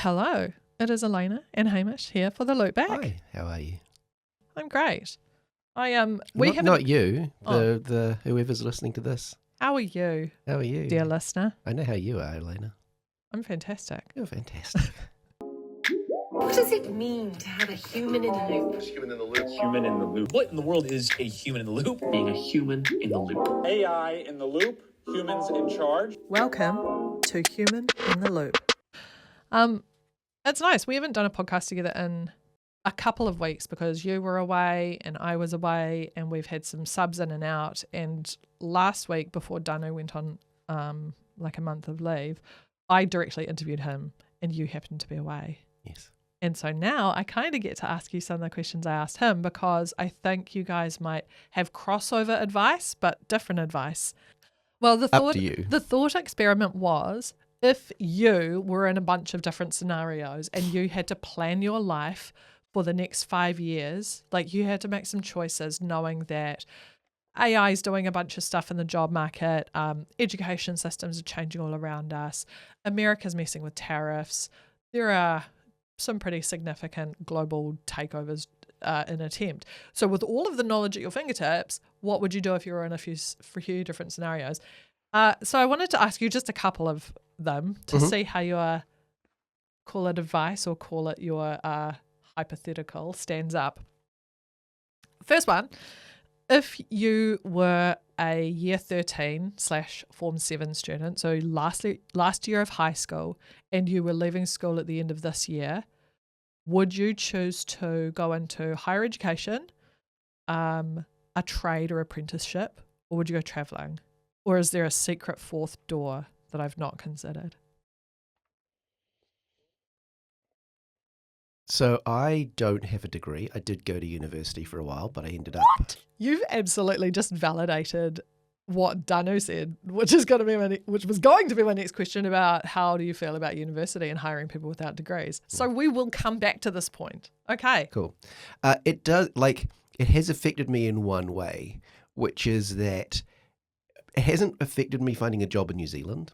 Hello, it is Elena and Hamish here for the Loop Back. Hi, how are you? I'm great. Not you, Oh. the whoever's listening to this. How are you, How are you? dear listener? I know how you are, Elena. I'm fantastic. You're fantastic. What does it mean to have a human in the loop? Human in the loop. Human in the loop. What in the world is a human in the loop? Being a human in the loop. AI in the loop. Humans in charge. Welcome to Human in the Loop. It's nice. We haven't done a podcast together in a couple of weeks because you were away and I was away, and we've had some subs in and out. And last week, before Dano went on like a month of leave, I directly interviewed him, and you happened to be away. Yes. And so now I kind of get to ask you some of the questions I asked him, because I think you guys might have crossover advice, but different advice. Well, the thought experiment was, if you were in a bunch of different scenarios and you had to plan your life for the next 5 years, like you had to make some choices knowing that AI is doing a bunch of stuff in the job market, education systems are changing all around us, America's messing with tariffs, there are some pretty significant global takeovers in attempt. So with all of the knowledge at your fingertips, what would you do if you were in a few different scenarios? So I wanted to ask you just a couple of them to see how your, call it advice or call it your hypothetical, stands up. First one, if you were a year 13/Form 7 student, so last year of high school, and you were leaving school at the end of this year, would you choose to go into higher education, a trade or apprenticeship, or would you go travelling? Or is there a secret fourth door that I've not considered? So I don't have a degree. I did go to university for a while, but I ended up... What? You've absolutely just validated what Danu said, which was going to be my next question about how do you feel about university and hiring people without degrees. So we will come back to this point. Okay. Cool. It has affected me in one way, which is that it hasn't affected me finding a job in New Zealand.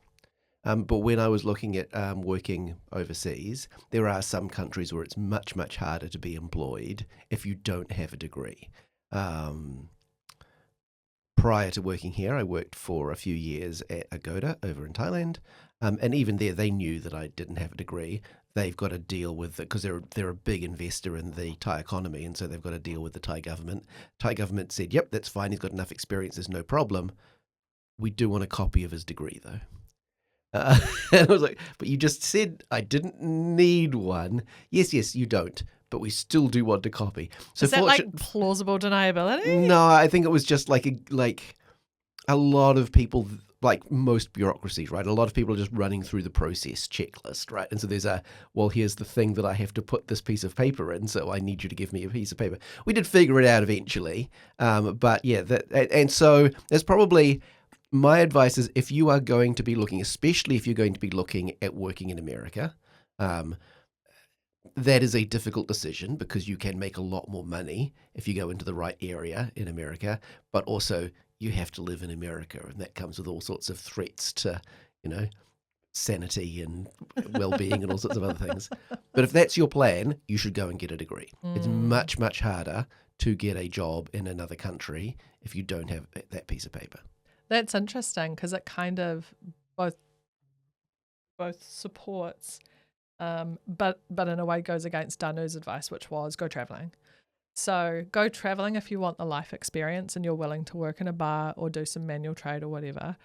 But when I was looking at working overseas, there are some countries where it's much, much harder to be employed if you don't have a degree. Prior to working here, I worked for a few years at Agoda over in Thailand. And even there, they knew that I didn't have a degree. They've got to deal with it because they're a big investor in the Thai economy, and so they've got to deal with the Thai government. Thai government said, yep, that's fine. He's got enough experience. There's no problem. We do want a copy of his degree, though. And I was like, but you just said I didn't need one. Yes, you don't, but we still do want a copy. So is that like plausible deniability? No, I think it was just like a lot of people, like most bureaucracies, right? A lot of people are just running through the process checklist, right? And so there's here's the thing that I have to put this piece of paper in, so I need you to give me a piece of paper. We did figure it out eventually, but yeah, and so there's probably... My advice is if you are going to be looking, especially if you're going to be looking at working in America, that is a difficult decision because you can make a lot more money if you go into the right area in America, but also you have to live in America, and that comes with all sorts of threats to, sanity and well-being and all sorts of other things. But if that's your plan, you should go and get a degree. It's much, much harder to get a job in another country if you don't have that piece of paper. That's interesting because it kind of both supports, but in a way goes against Danu's advice, which was go travelling. So go travelling if you want the life experience and you're willing to work in a bar or do some manual trade or whatever.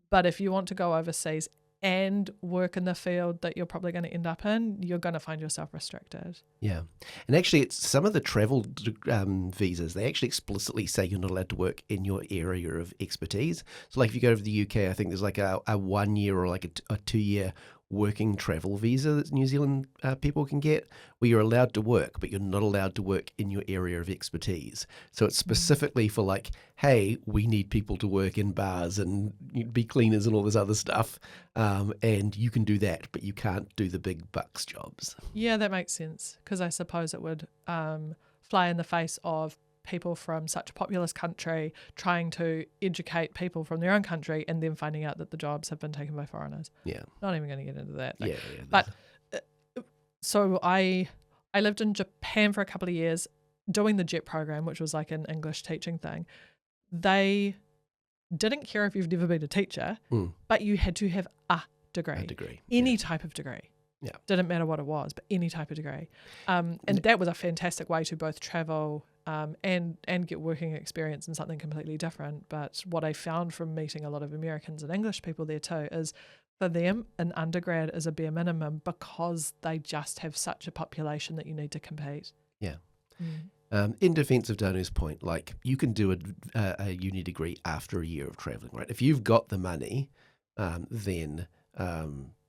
But if you want to go overseas and work in the field that you're probably going to end up in, you're going to find yourself restricted. Yeah. And actually, it's some of the travel visas, they actually explicitly say you're not allowed to work in your area of expertise. So like if you go to the UK, I think there's like a 1 year or like a 2 year working travel visa that New Zealand people can get, where you're allowed to work, but you're not allowed to work in your area of expertise. So it's specifically for like, hey, we need people to work in bars and be cleaners and all this other stuff, and you can do that, but you can't do the big bucks jobs. Yeah, that makes sense, because I suppose it would fly in the face of people from such a populous country trying to educate people from their own country and then finding out that the jobs have been taken by foreigners. Yeah. Not even going to get into that. Yeah. But So I lived in Japan for a couple of years doing the JET program, which was like an English teaching thing. They didn't care if you've never been a teacher, but you had to have a degree. A degree. Any type of degree. Yeah. Didn't matter what it was, but any type of degree. And that was a fantastic way to both travel and get working experience in something completely different. But what I found from meeting a lot of Americans and English people there too is for them, an undergrad is a bare minimum because they just have such a population that you need to compete. Yeah. In defense of Danu's point, like you can do a uni degree after a year of traveling, right? If you've got the money, then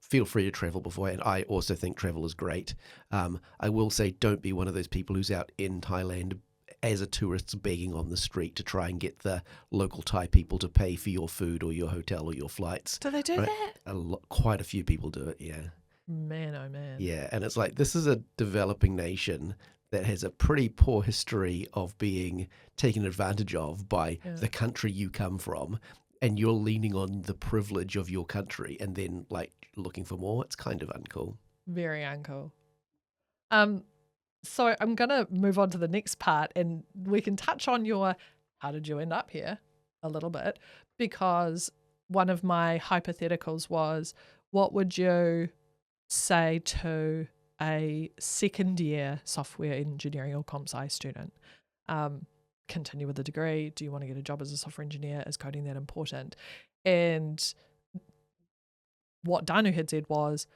feel free to travel beforehand. I also think travel is great. I will say don't be one of those people who's out in Thailand as a tourist begging on the street to try and get the local Thai people to pay for your food or your hotel or your flights. Do they do that? Quite a few people do it, yeah. Man, oh man. Yeah, and it's like this is a developing nation that has a pretty poor history of being taken advantage of by the country you come from, and you're leaning on the privilege of your country and then like looking for more. It's kind of uncool. Very uncool. So I'm going to move on to the next part, and we can touch on your how did you end up here a little bit, because one of my hypotheticals was, what would you say to a second year software engineering or comp sci student? Continue with the degree? Do you want to get a job as a software engineer? Is coding that important? And what Danu had said was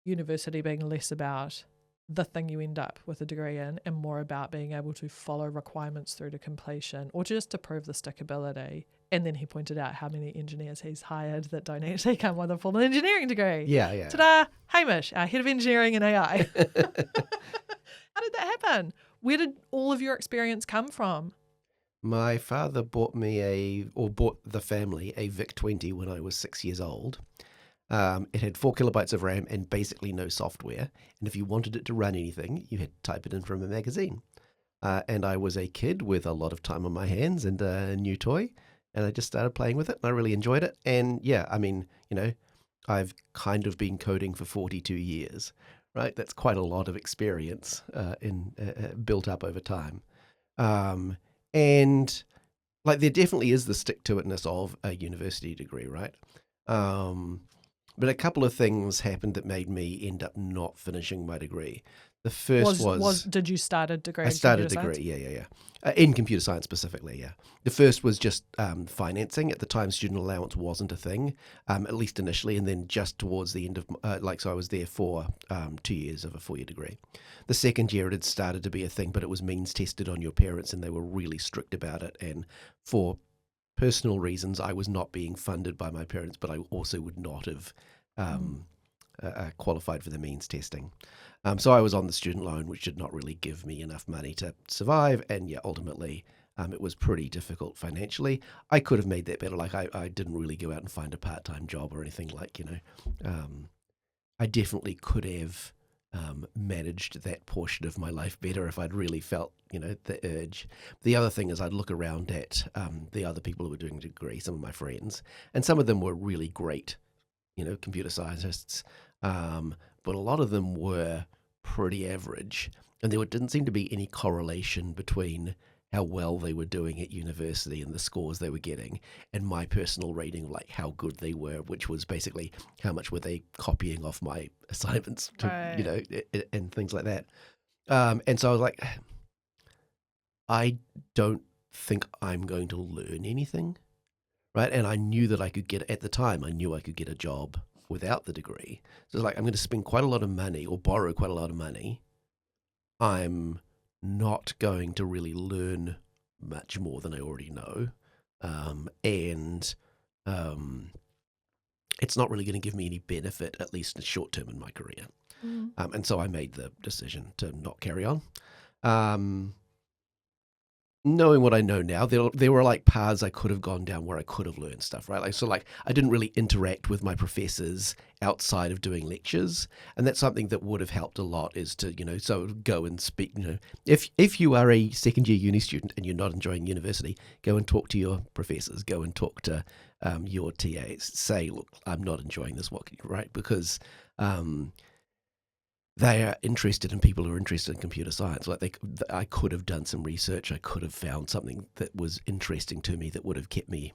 university being less about the thing you end up with a degree in and more about being able to follow requirements through to completion or just to prove the stickability. And then he pointed out how many engineers he's hired that don't actually come with a formal engineering degree. Yeah. Ta-da! Hamish, our head of engineering and AI. How did that happen? Where did all of your experience come from? My father bought the family a VIC-20 when I was 6 years old. It had 4 kilobytes of RAM and basically no software. And if you wanted it to run anything, you had to type it in from a magazine. And I was a kid with a lot of time on my hands and a new toy. And I just started playing with it and I really enjoyed it. And yeah, I mean, I've kind of been coding for 42 years, right? That's quite a lot of experience built up over time. And like there definitely is the stick-to-itness of a university degree, right? But a couple of things happened that made me end up not finishing my degree. The first was did you start a degree? I started a degree, yeah. In computer science specifically, yeah. The first was just financing. At the time, student allowance wasn't a thing, at least initially, and then just towards the end of, so I was there for 2 years of a 4-year degree. The second year, it had started to be a thing, but it was means tested on your parents, and they were really strict about it. And for personal reasons, I was not being funded by my parents, but I also would not have qualified for the means testing. So I was on the student loan, which did not really give me enough money to survive. And yeah, ultimately, it was pretty difficult financially. I could have made that better. Like I didn't really go out and find a part-time job or anything like, I definitely could have managed that portion of my life better if I'd really felt, the urge. The other thing is I'd look around at the other people who were doing a degree, some of my friends, and some of them were really great, computer scientists, but a lot of them were pretty average, and there didn't seem to be any correlation between how well they were doing at university and the scores they were getting and my personal rating, like how good they were, which was basically how much were they copying off my assignments, and things like that. And so I was like, I don't think I'm going to learn anything, right? And I knew that at the time, I knew I could get a job without the degree. So it's like, I'm going to spend quite a lot of money or borrow quite a lot of money. I'm not going to really learn much more than I already know. And it's not really going to give me any benefit, at least in the short term in my career. And so I made the decision to not carry on. Knowing what I know now, there were like paths I could have gone down where I could have learned stuff, right? So I didn't really interact with my professors outside of doing lectures, and that's something that would have helped a lot. Is to so go and speak. If you are a second year uni student and you're not enjoying university, go and talk to your professors. Go and talk to your TAs. Say, look, I'm not enjoying this. What can you write? Because they are interested in people who are interested in computer science. Like I could have done some research. I could have found something that was interesting to me that would have kept me,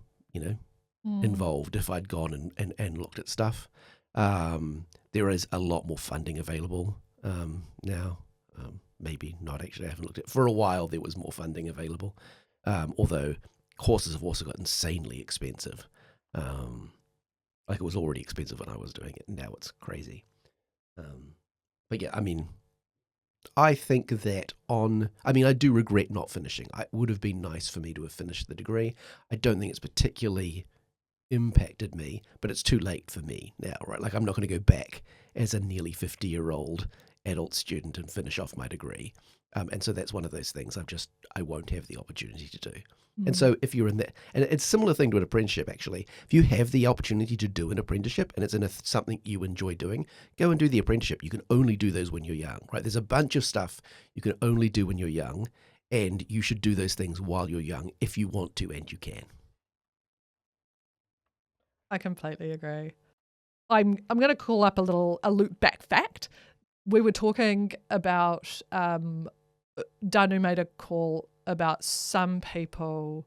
involved if I'd gone and looked at stuff. There is a lot more funding available now. Maybe not actually. I haven't looked at it. For a while, there was more funding available, although courses have also got insanely expensive. Like it was already expensive when I was doing it, and now it's crazy. But yeah, I mean, I think that I do regret not finishing. It would have been nice for me to have finished the degree. I don't think it's particularly impacted me, but it's too late for me now, right? Like I'm not going to go back as a nearly 50-year-old adult student and finish off my degree. And so that's one of those things I won't have the opportunity to do. And so if you're in that, and it's a similar thing to an apprenticeship, actually. If you have the opportunity to do an apprenticeship and it's in something you enjoy doing, go and do the apprenticeship. You can only do those when you're young, right? There's a bunch of stuff you can only do when you're young, and you should do those things while you're young if you want to and you can. I completely agree. I'm going to call up a loop back fact. We were talking about Danu made a call about some people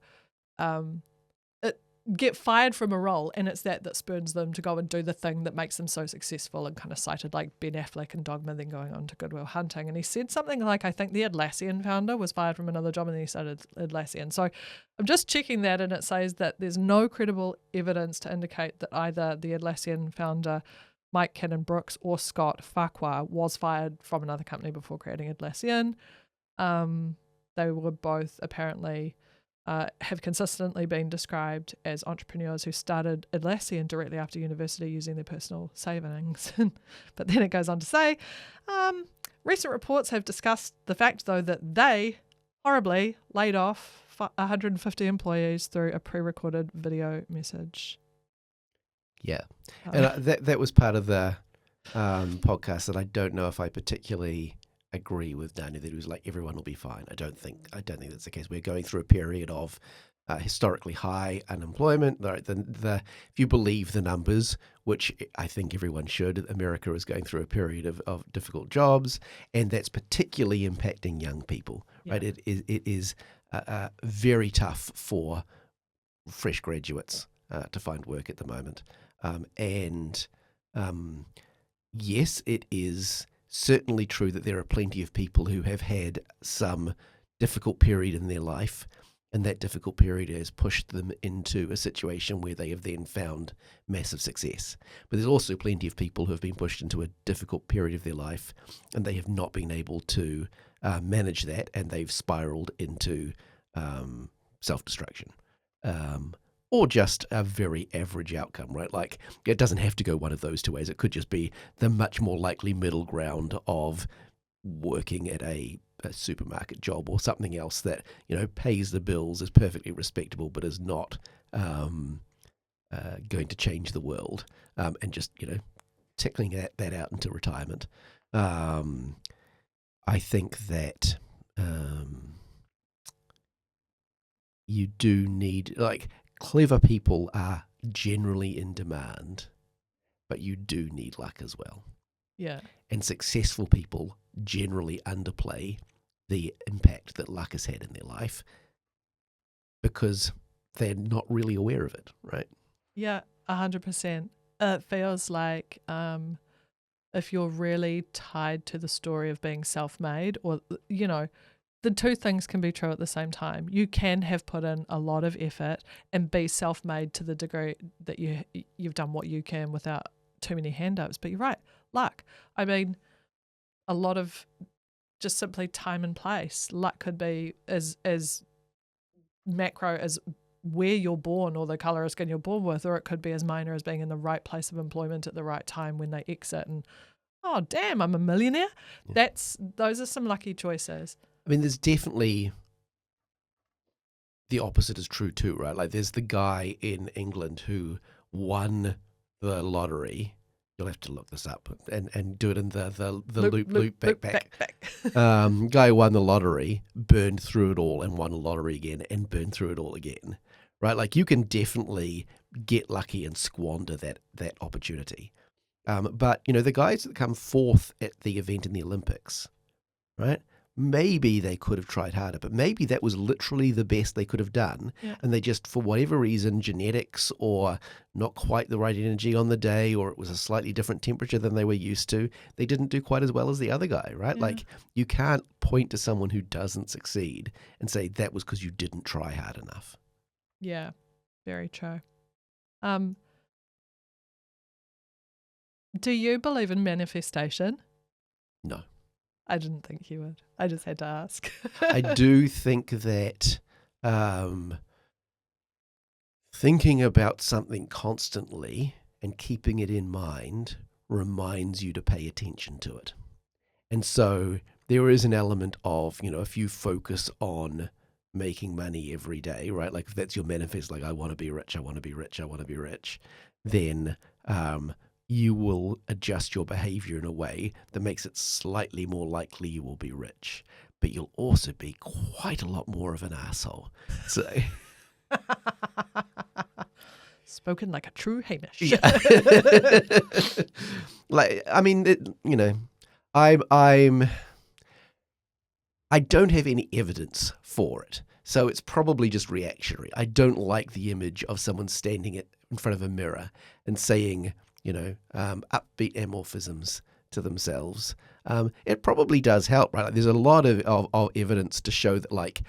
get fired from a role, and it's that spurns them to go and do the thing that makes them so successful, and kind of cited like Ben Affleck and Dogma, then going on to Good Will Hunting. And he said something like, I think the Atlassian founder was fired from another job and then he started Atlassian. So I'm just checking that, and it says that there's no credible evidence to indicate that either the Atlassian founder Mike Cannon-Brooks or Scott Farquhar was fired from another company before creating Atlassian. They were both apparently have consistently been described as entrepreneurs who started Atlassian directly after university using their personal savings. But then it goes on to say, recent reports have discussed the fact, though, that they horribly laid off 150 employees through a pre-recorded video message. Yeah. And that was part of the podcast that I don't know if I particularly agree with Danu, that it was like everyone will be fine. I don't think that's the case. We're going through a period of historically high unemployment. If you believe the numbers, which I think everyone should, America is going through a period of difficult jobs, and that's particularly impacting young people. Yeah. Right? It is very tough for fresh graduates to find work at the moment, and yes, it is certainly true that there are plenty of people who have had some difficult period in their life, and that difficult period has pushed them into a situation where they have then found massive success. But there's also plenty of people who have been pushed into a difficult period of their life, and they have not been able to manage that, and they've spiraled into self-destruction. Or just a very average outcome, right? Like, it doesn't have to go one of those two ways. It could just be the much more likely middle ground of working at a supermarket job or something else that, pays the bills, is perfectly respectable, but is not going to change the world, and just, tickling that out into retirement. I think that you do need, clever people are generally in demand, but you do need luck as well. Yeah. And successful people generally underplay the impact that luck has had in their life because they're not really aware of it, right? Yeah, 100%. It feels like if you're really tied to the story of being self-made, or, the two things can be true at the same time. You can have put in a lot of effort and be self-made to the degree that you've done what you can without too many handouts. But you're right, luck. I mean, a lot of just simply time and place. Luck could be as macro as where you're born or the colour of skin you're born with, or it could be as minor as being in the right place of employment at the right time when they exit and, oh, damn, I'm a millionaire. Yeah. Those are some lucky choices. I mean, there's definitely the opposite is true too, right? Like there's the guy in England who won the lottery. You'll have to look this up and do it in the loop back. Guy who won the lottery, burned through it all and won the lottery again and burned through it all again, right? Like you can definitely get lucky and squander that opportunity. But, the guys that come fourth at the event in the Olympics, right? Maybe they could have tried harder, but maybe that was literally the best they could have done. Yeah. And they just, for whatever reason, genetics or not quite the right energy on the day, or it was a slightly different temperature than they were used to, they didn't do quite as well as the other guy, right? Yeah. Like, you can't point to someone who doesn't succeed and say that was because you didn't try hard enough. Yeah, very true. Do you believe in manifestation? No. I didn't think you would. I just had to ask. I do think that thinking about something constantly and keeping it in mind reminds you to pay attention to it. And so there is an element of, if you focus on making money every day, right? Like if that's your manifest, like I want to be rich, I want to be rich, I want to be rich, then you will adjust your behavior in a way that makes it slightly more likely you will be rich. But you'll also be quite a lot more of an asshole. So, spoken like a true Hamish. Yeah. Like, I mean, I don't have any evidence for it. So it's probably just reactionary. I don't like the image of someone standing in front of a mirror and saying, upbeat amorphisms to themselves. It probably does help, right? Like, there's a lot of evidence to show that, like,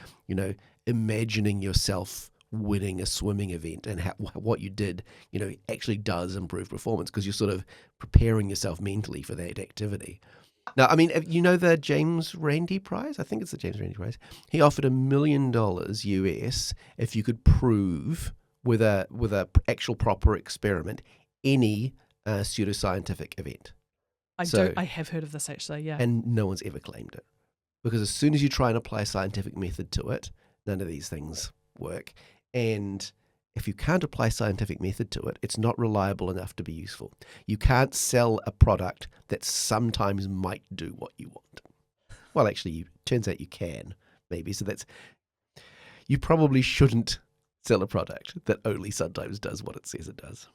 imagining yourself winning a swimming event and what you did, actually does improve performance because you're sort of preparing yourself mentally for that activity. Now, I mean, the James Randi Prize? I think it's the James Randi Prize. He offered $1 million US if you could prove with a actual proper experiment any pseudoscientific event. I have heard of this actually, yeah. And no one's ever claimed it. Because as soon as you try and apply scientific method to it, none of these things work. And if you can't apply scientific method to it, it's not reliable enough to be useful. You can't sell a product that sometimes might do what you want. Well, actually, it turns out you can, maybe. So you probably shouldn't sell a product that only sometimes does what it says it does.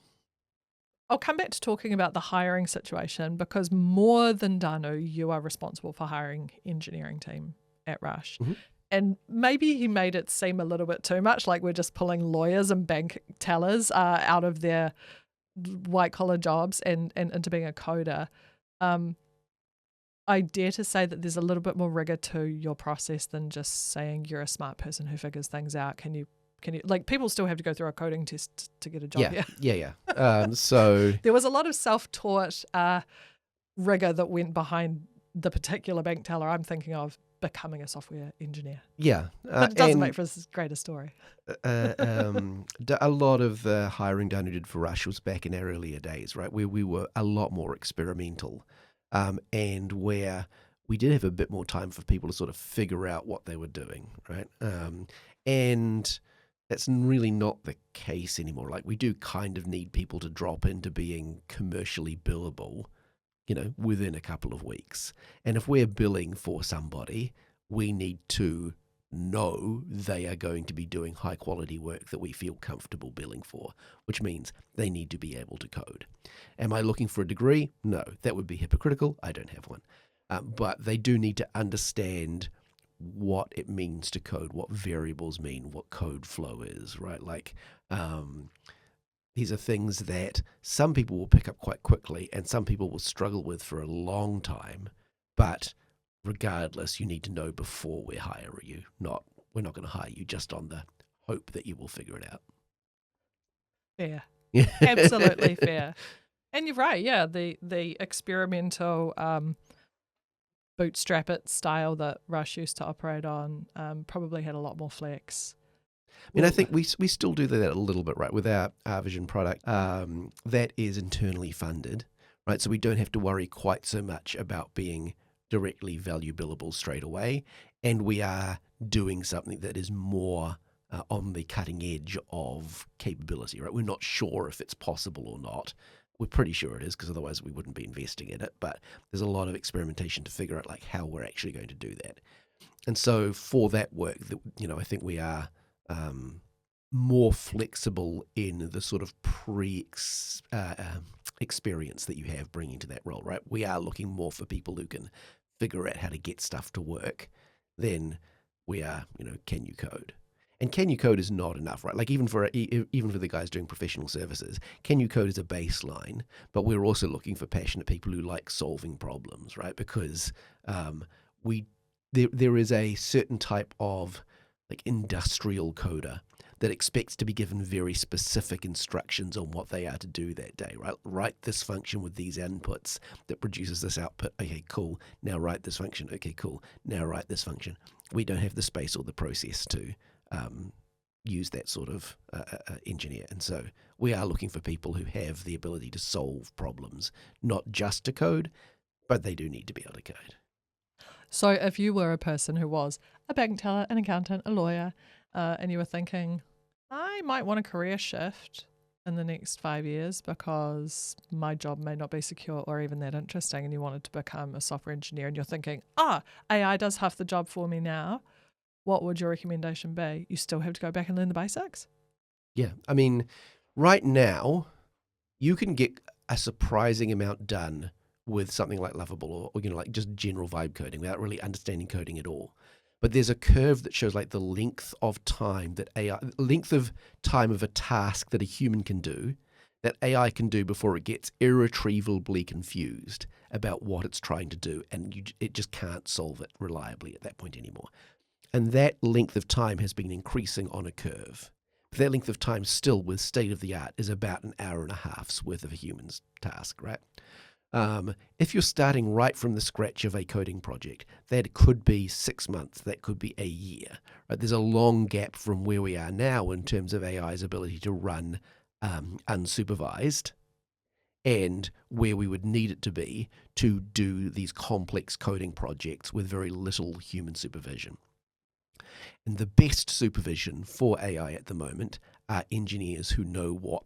I'll come back to talking about the hiring situation because more than Danu, you are responsible for hiring engineering team at Rush. Mm-hmm. And maybe he made it seem a little bit too much like we're just pulling lawyers and bank tellers out of their white-collar jobs and into being a coder. I dare to say that there's a little bit more rigor to your process than just saying you're a smart person who figures things out. Can you like, people still have to go through a coding test to get a job here. Yeah. So there was a lot of self-taught rigor that went behind the particular bank teller I'm thinking of becoming a software engineer. Yeah. But it doesn't make for a greater story. A lot of the hiring Danu did for Rush was back in our earlier days, right, where we were a lot more experimental and where we did have a bit more time for people to sort of figure out what they were doing, right? And that's really not the case anymore. Like, we do kind of need people to drop into being commercially billable, within a couple of weeks. And if we're billing for somebody, we need to know they are going to be doing high quality work that we feel comfortable billing for, which means they need to be able to code. Am I looking for a degree? No, that would be hypocritical. I don't have one. But they do need to understand what it means to code, what variables mean, what code flow is, right? Like, these are things that some people will pick up quite quickly and some people will struggle with for a long time. But regardless, you need to know before we hire you. We're not going to hire you just on the hope that you will figure it out. Fair. Absolutely fair. And you're right, yeah, the experimental bootstrap it style that Rush used to operate on probably had a lot more flex. I mean, I think we still do that a little bit, right, with our Vision product that is internally funded, right? So we don't have to worry quite so much about being directly value billable straight away. And we are doing something that is more on the cutting edge of capability, right? We're not sure if it's possible or not. We're pretty sure it is because otherwise we wouldn't be investing in it. But there's a lot of experimentation to figure out like how we're actually going to do that. And so for that work, I think we are more flexible in the sort of experience that you have bringing to that role, right? We are looking more for people who can figure out how to get stuff to work than we are, can you code? And can you code is not enough, right? Like even for the guys doing professional services, can you code is a baseline, but we're also looking for passionate people who like solving problems, right? Because there is a certain type of like industrial coder that expects to be given very specific instructions on what they are to do that day, right? Write this function with these inputs that produces this output. Okay, cool. Now write this function. Okay, cool. Now write this function. We don't have the space or the process to use that sort of engineer. And so we are looking for people who have the ability to solve problems, not just to code, but they do need to be able to code. So if you were a person who was a bank teller, an accountant, a lawyer, and you were thinking, I might want a career shift in the next 5 years because my job may not be secure or even that interesting, and you wanted to become a software engineer, and you're thinking, AI does half the job for me now, what would your recommendation be? You still have to go back and learn the basics? Yeah. I mean, right now, you can get a surprising amount done with something like Lovable or like just general vibe coding without really understanding coding at all. But there's a curve that shows like the length of time of a task that a human can do that AI can do before it gets irretrievably confused about what it's trying to do, and it just can't solve it reliably at that point anymore. And that length of time has been increasing on a curve. But that length of time still with state of the art is about an hour and a half's worth of a human's task, right? If you're starting right from the scratch of a coding project, that could be 6 months, that could be a year. Right? There's a long gap from where we are now in terms of AI's ability to run unsupervised and where we would need it to be to do these complex coding projects with very little human supervision. And the best supervision for AI at the moment are engineers who know what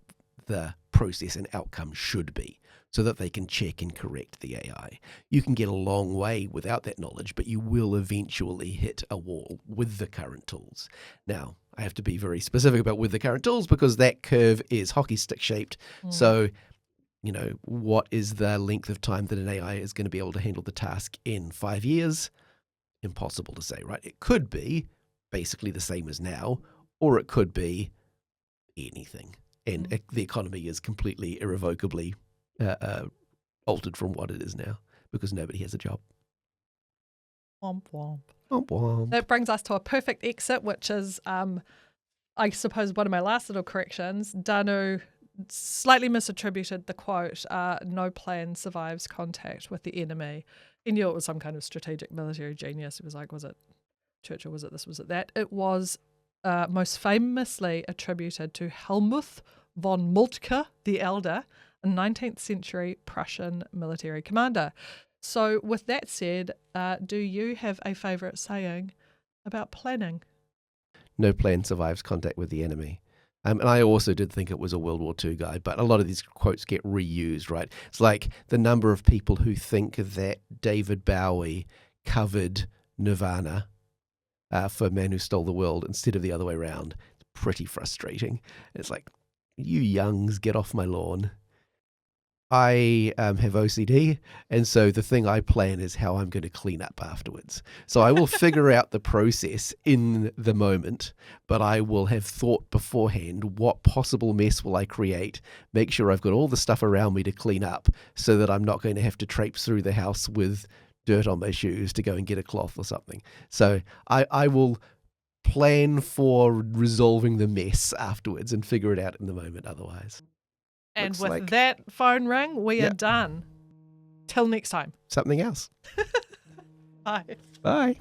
the process and outcome should be so that they can check and correct the AI. You can get a long way without that knowledge, but you will eventually hit a wall with the current tools. Now, I have to be very specific about with the current tools because that curve is hockey stick shaped. So, what is the length of time that an AI is going to be able to handle the task in 5 years? Impossible to say, right? It could be basically the same as now, or it could be anything. And the economy is completely irrevocably altered from what it is now because nobody has a job. Womp womp. Womp womp. That brings us to a perfect exit, which is, I suppose, one of my last little corrections. Danu slightly misattributed the quote, no plan survives contact with the enemy. He knew it was some kind of strategic military genius. He was like, was it Churchill, was it this, was it that? It was most famously attributed to Helmuth von Moltke the Elder, a 19th century Prussian military commander. So with that said, do you have a favourite saying about planning? No plan survives contact with the enemy. And I also did think it was a World War II guy, but a lot of these quotes get reused, right? It's like the number of people who think that David Bowie covered Nirvana for Man Who Stole the World instead of the other way around. It's pretty frustrating. It's like, you youngs, get off my lawn. I have OCD, and so the thing I plan is how I'm going to clean up afterwards. So I will figure out the process in the moment, but I will have thought beforehand, what possible mess will I create, make sure I've got all the stuff around me to clean up so that I'm not going to have to traipse through the house with dirt on my shoes to go and get a cloth or something. So I will plan for resolving the mess afterwards and figure it out in the moment otherwise. And with that phone ring, we are done. Till next time. Something else. Bye. Bye.